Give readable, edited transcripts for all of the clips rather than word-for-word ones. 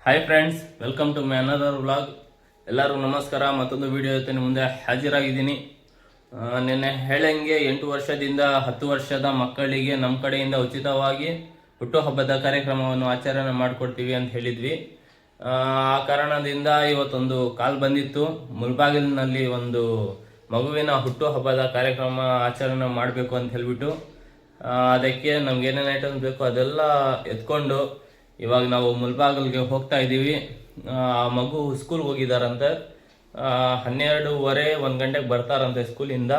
Hi friends, welcome to my another vlog. ಎಲ್ಲರಿಗೂ ನಮಸ್ಕಾರ. ಮತ್ತೊಂದು ವಿಡಿಯೋ ಜೊತೆ ನಿಮ್ಮ ಮುಂದೆ ಹಾಜರಾಗಿದ್ದೀನಿ. ನಿನ್ನೆ ಹೇಳಂಗೆ 8 ವರ್ಷದಿಂದ 10 ವರ್ಷದ ಮಕ್ಕಳಿಗೆ ನಮ್ಮ ಕಡೆಯಿಂದ ಉಚಿತವಾಗಿ ಹುಟ್ಟುಹಬ್ಬದ ಕಾರ್ಯಕ್ರಮವನ್ನು ಆಚರಣೆ ಮಾಡಿಕೊಡ್ತೀವಿ ಅಂತ ಹೇಳಿದ್ವಿ. ಆ ಕಾರಣದಿಂದ ಇವತ್ತೊಂದು ಕಾಲ್ ಬಂದಿತ್ತು. ಮುಲ್ಬಾಗಿಲಿನಲ್ಲಿ ಒಂದು ಮಗುವಿನ ಹುಟ್ಟುಹಬ್ಬದ ಕಾರ್ಯಕ್ರಮ ಆಚರಣೆ ಮಾಡಬೇಕು ಅಂತ ಹೇಳಿಬಿಟ್ಟು ಅದಕ್ಕೆ ನಮ್ಗೆ ಏನೇನು ಐಟಮ್ಸ್ ಬೇಕು ಅದೆಲ್ಲ ಎತ್ಕೊಂಡು ಇವಾಗ ನಾವು ಮುಲ್ಬಾಗಿಲಿಗೆ ಹೋಗ್ತಾ ಇದ್ದೀವಿ. ಆ ಮಗು ಸ್ಕೂಲ್ಗೆ ಹೋಗಿದ್ದಾರಂತೆ. 12:15 1 ಗಂಟೆಗೆ ಬರ್ತಾರಂತೆ ಸ್ಕೂಲಿಂದ.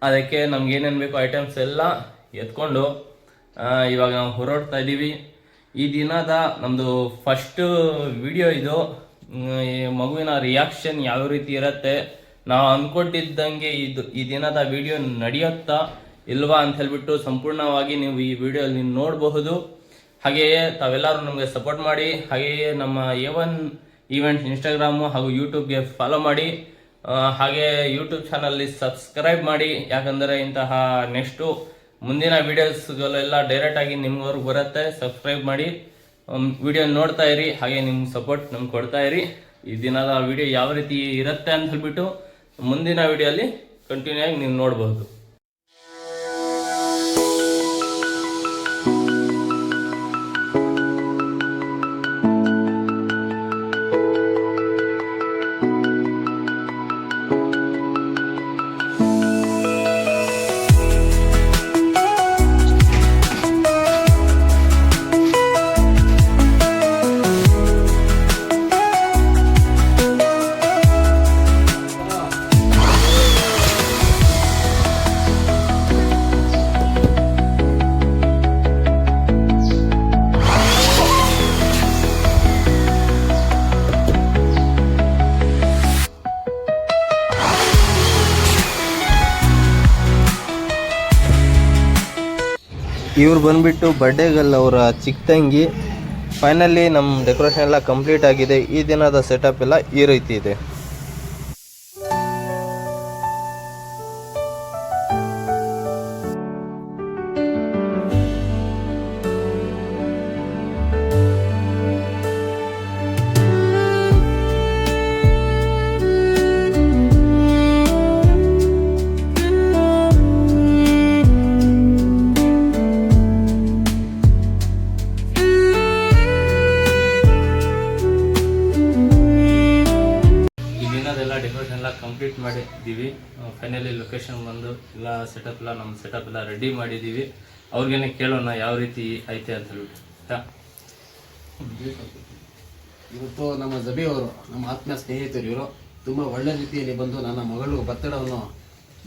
ಅದಕ್ಕೆ ನಮ್ಗೆ ಏನೇನು ಬೇಕು ಐಟಮ್ಸ್ ಎಲ್ಲ ಎತ್ಕೊಂಡು ಇವಾಗ ನಾವು ಹೊರಡ್ತಾ ಇದ್ದೀವಿ. ಈ ದಿನದ ನಮ್ಮದು ಫಸ್ಟ್ ವಿಡಿಯೋ ಇದು. ಈ ಮಗುವಿನ ರಿಯಾಕ್ಷನ್ ಯಾವ ರೀತಿ ಇರುತ್ತೆ, ನಾವು ಅಂದ್ಕೊಂಡಿದ್ದಂಗೆ ಈ ದಿನದ ವಿಡಿಯೋ ನಡೆಯುತ್ತಾ ಇಲ್ವಾ ಅಂತ ಹೇಳ್ಬಿಟ್ಟು ಸಂಪೂರ್ಣವಾಗಿ ನೀವು ಈ ವಿಡಿಯೋಲ್ಲಿ ನೋಡಬಹುದು. ಹಾಗೆಯೇ ತಾವೆಲ್ಲರೂ ನಮಗೆ ಸಪೋರ್ಟ್ ಮಾಡಿ, ಹಾಗೆಯೇ ನಮ್ಮ A1 ಈವೆಂಟ್ಸ್ ಇನ್ಸ್ಟಾಗ್ರಾಮು ಹಾಗೂ ಯೂಟ್ಯೂಬ್ಗೆ ಫಾಲೋ ಮಾಡಿ, ಹಾಗೆ ಯೂಟ್ಯೂಬ್ ಚಾನಲ್ಲಿ ಸಬ್ಸ್ಕ್ರೈಬ್ ಮಾಡಿ. ಯಾಕಂದರೆ ಇಂತಹ ನೆಕ್ಸ್ಟು ಮುಂದಿನ ವೀಡಿಯೋಸ್ಗಳೆಲ್ಲ ಡೈರೆಕ್ಟಾಗಿ ನಿಮ್ವರೆಗೂ ಬರುತ್ತೆ. ಸಬ್ಸ್ಕ್ರೈಬ್ ಮಾಡಿ, ವಿಡಿಯೋ ನೋಡ್ತಾ ಇರಿ, ಹಾಗೆ ನಿಮ್ಮ ಸಪೋರ್ಟ್ ನಮ್ಗೆ ಕೊಡ್ತಾ ಇರಿ. ಈ ದಿನದ ವಿಡಿಯೋ ಯಾವ ರೀತಿ ಇರುತ್ತೆ ಅಂತ ಹೇಳ್ಬಿಟ್ಟು ಮುಂದಿನ ವಿಡಿಯೋಲಿ ಕಂಟಿನ್ಯೂ ಆಗಿ ನೀವು ನೋಡ್ಬೋದು. ಇವ್ರು ಬಂದ್ಬಿಟ್ಟು ಬರ್ಡೇ ಗರ್ಲ್ ಅವರ ಚಿಕ್ಕ ತಂಗಿ. ಫೈನಲಿ ನಮ್ಮ ಡೆಕೋರೇಷನ್ ಎಲ್ಲ ಕಂಪ್ಲೀಟ್ ಆಗಿದೆ. ಈ ದಿನದ ಸೆಟಪ್ ಎಲ್ಲ ಈ ರೀತಿ ಇದೆ. ಡೆಕೋರೇಷನ್ ಎಲ್ಲ ಕಂಪ್ಲೀಟ್ ಮಾಡಿದ್ದೀವಿ. ಫೈನಲಿ ಲೊಕೇಶನ್ ಬಂದು ಎಲ್ಲ ಸೆಟಪ್ ಎಲ್ಲ ನಮ್ಮ ಸೆಟಪ್ ಎಲ್ಲ ರೆಡಿ ಮಾಡಿದ್ದೀವಿ. ಅವ್ರಿಗೇನೆ ಕೇಳೋಣ ಯಾವ ರೀತಿ ಐತೆ ಅಂತ ಹೇಳ್ಬಿಟ್ಟು. ಇವತ್ತು ನಮ್ಮ ಜಬಿ ಅವರು, ನಮ್ಮ ಆತ್ಮೀಯ ಸ್ನೇಹಿತರು, ಇವರು ತುಂಬ ಒಳ್ಳೆ ರೀತಿಯಲ್ಲಿ ಬಂದು ನನ್ನ ಮಗಳು ಬರ್ತಡೇವನ್ನು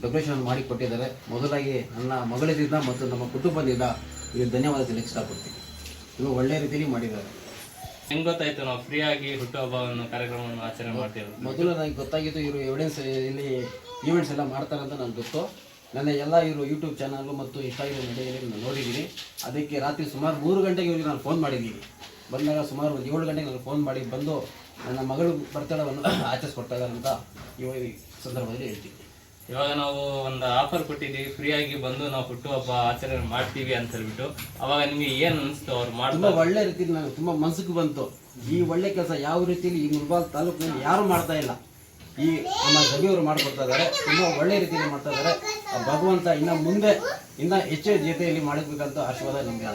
ಡೆಕೋರೇಷನ್ ಮಾಡಿ ಕೊಟ್ಟಿದ್ದಾರೆ. ಮೊದಲಾಗಿ ನನ್ನ ಮಗಳಿಂದ ಮತ್ತು ನಮ್ಮ ಕುಟುಂಬದಿಂದ ಇವರು ಧನ್ಯವಾದ ತಿಳಿಸಿ ಇಷ್ಟಪಡ್ತೀನಿ. ತುಂಬ ಒಳ್ಳೆ ರೀತಿಯಲ್ಲಿ ಮಾಡಿದ್ದಾರೆ. ಹೆಂಗೆ ಗೊತ್ತಾಯ್ತು ನಾವು ಫ್ರೀ ಆಗಿ ಹುಟ್ಟುಹಬ್ಬವನ್ನು ಕಾರ್ಯಕ್ರಮವನ್ನು ಆಚರಣೆ ಮಾಡ್ತೇವೆ? ಮೊದಲು ನನಗೆ ಗೊತ್ತಾಗಿದ್ದು ಇವರು ಎವಿಡೆನ್ಸ್ ಇಲ್ಲಿ ಈವೆಂಟ್ಸ್ ಎಲ್ಲ ಮಾಡ್ತಾರೆ ಅಂತ ನನಗೆ ಗೊತ್ತು. ನನ್ನ ಎಲ್ಲ ಇವರು ಯೂಟ್ಯೂಬ್ ಚಾನಲ್ಲು ಮತ್ತು ಇನ್ಸ್ಟಾಗ್ರಾಮ್ ಮೀಡಿಯಾದಲ್ಲಿ ನಾನು ನೋಡಿದ್ದೀನಿ. ಅದಕ್ಕೆ ರಾತ್ರಿ ಸುಮಾರು 3 ಗಂಟೆಗೆ ಇವರಿಗೆ ನಾನು ಫೋನ್ ಮಾಡಿದ್ದೀನಿ. ಬಂದಾಗ ಸುಮಾರು 7 ಗಂಟೆಗೆ ನಾನು ಫೋನ್ ಮಾಡಿ ಬಂದು ನನ್ನ ಮಗಳು ಬರ್ತಡೇವನ್ನು ಆಚರಿಸ್ಕೊಡ್ತಾ ಇದ್ದಾರೆ ಅಂತ ಈ ಸಂದರ್ಭದಲ್ಲಿ ಹೇಳ್ತೀನಿ. ಇವಾಗ ನಾವು ಒಂದು ಆಫರ್ ಕೊಟ್ಟಿದ್ದೀವಿ, ಫ್ರೀ ಆಗಿ ಬಂದು ನಾವು ಹುಟ್ಟುಹಬ್ಬ ಆಚರಣೆ ಮಾಡ್ತೀವಿ ಅಂತ ಹೇಳ್ಬಿಟ್ಟು. ಅವಾಗ ನಿಮಗೆ ಏನು ಅನಿಸ್ತು? ಅವ್ರು ತುಂಬ ಒಳ್ಳೆ ರೀತಿಯಲ್ಲಿ ನನಗೆ ತುಂಬ ಮನಸ್ಸಿಗೆ ಬಂತು. ಈ ಒಳ್ಳೆ ಕೆಲಸ ಯಾವ ರೀತಿಯಲ್ಲಿ ಈ ಮುಲ್ಬಾಲ್ ತಾಲೂಕಿನಲ್ಲಿ ಯಾರು ಮಾಡ್ತಾ ಇಲ್ಲ, ಈ ನಮ್ಮ ಜಬಿಯವರು ಮಾಡಿಕೊಡ್ತಾ ಇದ್ದಾರೆ. ತುಂಬ ಒಳ್ಳೆ ರೀತಿಯಲ್ಲಿ ಮಾಡ್ತಾ ಇದ್ದಾರೆ. ಭಗವಂತ ಇನ್ನ ಹೆಚ್ಚು ಜೊತೆಯಲ್ಲಿ ಮಾಡಬೇಕಂತ ಆಶೀರ್ವಾದ ನಿಮಗೆ.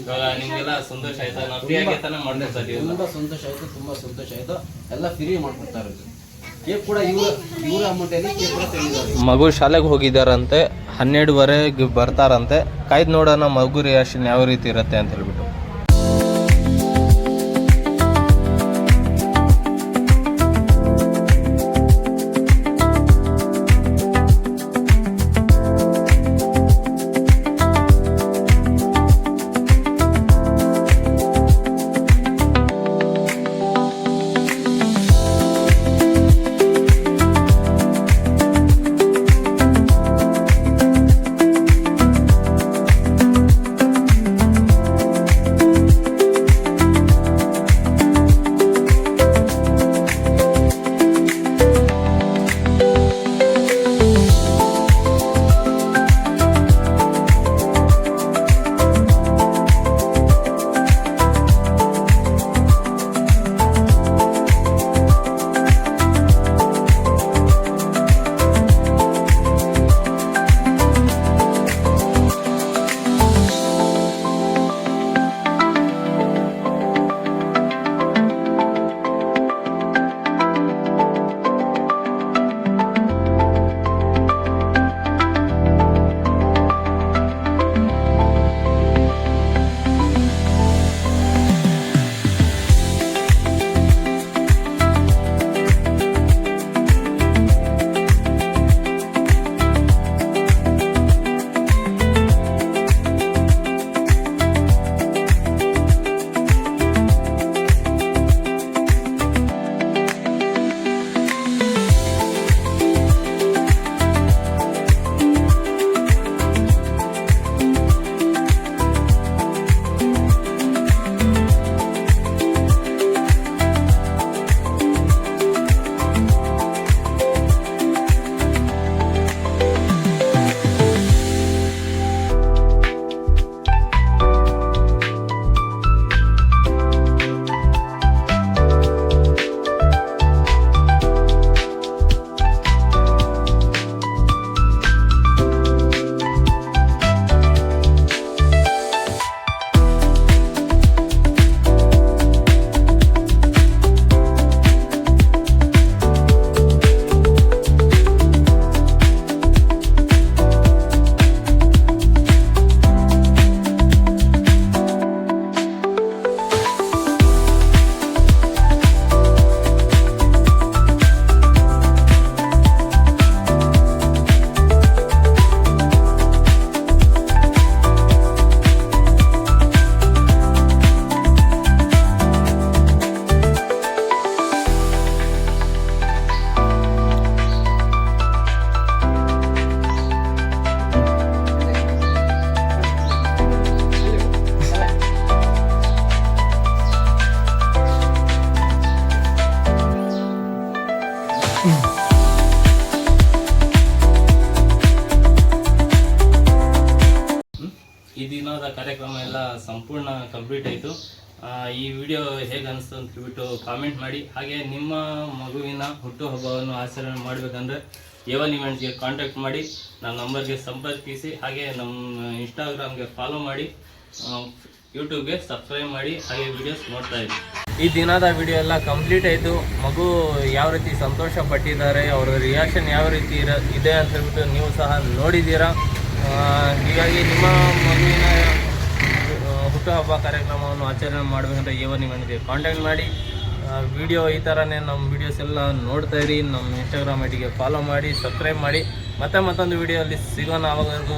ಇವಾಗ ನಿಮಗೆಲ್ಲ ಸಂತೋಷ ಆಯ್ತಾ? ನಾವು ಫ್ರೀ ಆಗಿ ತಾನೇ ಮಾಡ್ಕೊಡ್ತಾ ಇದ್ದೀವಿ. ತುಂಬ ಸಂತೋಷ ಆಯಿತು, ತುಂಬ ಸಂತೋಷ ಆಯಿತು. ಎಲ್ಲ ಫ್ರೀ ಮಾಡ್ಕೊಡ್ತಾ ಇರೋದು. ಕೇಕ್ ಕೂಡ ಇವರ ಅಮೌಂಟಲ್ಲಿ ಕೇಕ್ ಕೂಡ ತೆಗೆದಿದ್ದಾರೆ. ಮಗು ಶಾಲೆಗೆ ಹೋಗಿದ್ದಾರಂತೆ, 12:15 ಬರ್ತಾರಂತೆ. ಕಾಯ್ದು ನೋಡೋಣ ಮಗು ರಿಯಾಕ್ಷನ್ ಯಾವ ರೀತಿ ಇರುತ್ತೆ ಅಂತ ಹೇಳ್ಬಿಟ್ಟು. ಈ ದಿನದ ಕಾರ್ಯಕ್ರಮ ಎಲ್ಲ ಸಂಪೂರ್ಣ ಕಂಪ್ಲೀಟ್ ಆಯಿತು. ಈ ವಿಡಿಯೋ ಹೇಗೆ ಅನಿಸ್ತು ಅಂತ ಹೇಳ್ಬಿಟ್ಟು ಕಾಮೆಂಟ್ ಮಾಡಿ. ಹಾಗೆ ನಿಮ್ಮ ಮಗುವಿನ ಹುಟ್ಟುಹಬ್ಬವನ್ನು ಆಚರಣೆ ಮಾಡಬೇಕಂದ್ರೆ A1 ಇವೆಂಟ್ಸ್ಗೆ ಕಾಂಟ್ಯಾಕ್ಟ್ ಮಾಡಿ, ನನ್ನ ನಂಬರ್ಗೆ ಸಂಪರ್ಕಿಸಿ. ಹಾಗೆ ನಮ್ಮ ಇನ್ಸ್ಟಾಗ್ರಾಮ್ಗೆ ಫಾಲೋ ಮಾಡಿ, ಯೂಟ್ಯೂಬ್ಗೆ ಸಬ್ಸ್ಕ್ರೈಬ್ ಮಾಡಿ, ಹಾಗೆ ವಿಡಿಯೋಸ್ ನೋಡ್ತಾ ಇರಿ. ಈ ದಿನದ ವಿಡಿಯೋ ಎಲ್ಲ ಕಂಪ್ಲೀಟ್ ಆಯಿತು. ಮಗು ಯಾವ ರೀತಿ ಸಂತೋಷ ಪಟ್ಟಿದ್ದಾರೆ, ಅವರ ರಿಯಾಕ್ಷನ್ ಯಾವ ರೀತಿ ಇದೆ ಅಂತ ಹೇಳ್ಬಿಟ್ಟು ನೀವು ಸಹ ನೋಡಿದ್ದೀರಾ. ಹೀಗಾಗಿ ನಿಮ್ಮ ಮಗುವಿನ ಹುಟ್ಟುಹಬ್ಬ ಕಾರ್ಯಕ್ರಮವನ್ನು ಆಚರಣೆ ಮಾಡಬೇಕಂದ್ರೆ A1 ಇವೆಂಟ್ಗೆ ಕಾಂಟ್ಯಾಕ್ಟ್ ಮಾಡಿ. ವಿಡಿಯೋ ಈ ಥರನೇ ನಮ್ಮ ವೀಡಿಯೋಸ್ ಎಲ್ಲ ನೋಡ್ತಾ ಇರಿ. ನಮ್ಮ ಇನ್ಸ್ಟಾಗ್ರಾಮ್ ಐಡಿಗೆ ಫಾಲೋ ಮಾಡಿ, ಸಬ್ಸ್ಕ್ರೈಬ್ ಮಾಡಿ. ಮತ್ತೊಂದು ವಿಡಿಯೋಲ್ಲಿ ಸಿಗೋಣ. ಆವಾಗವರೆಗೂ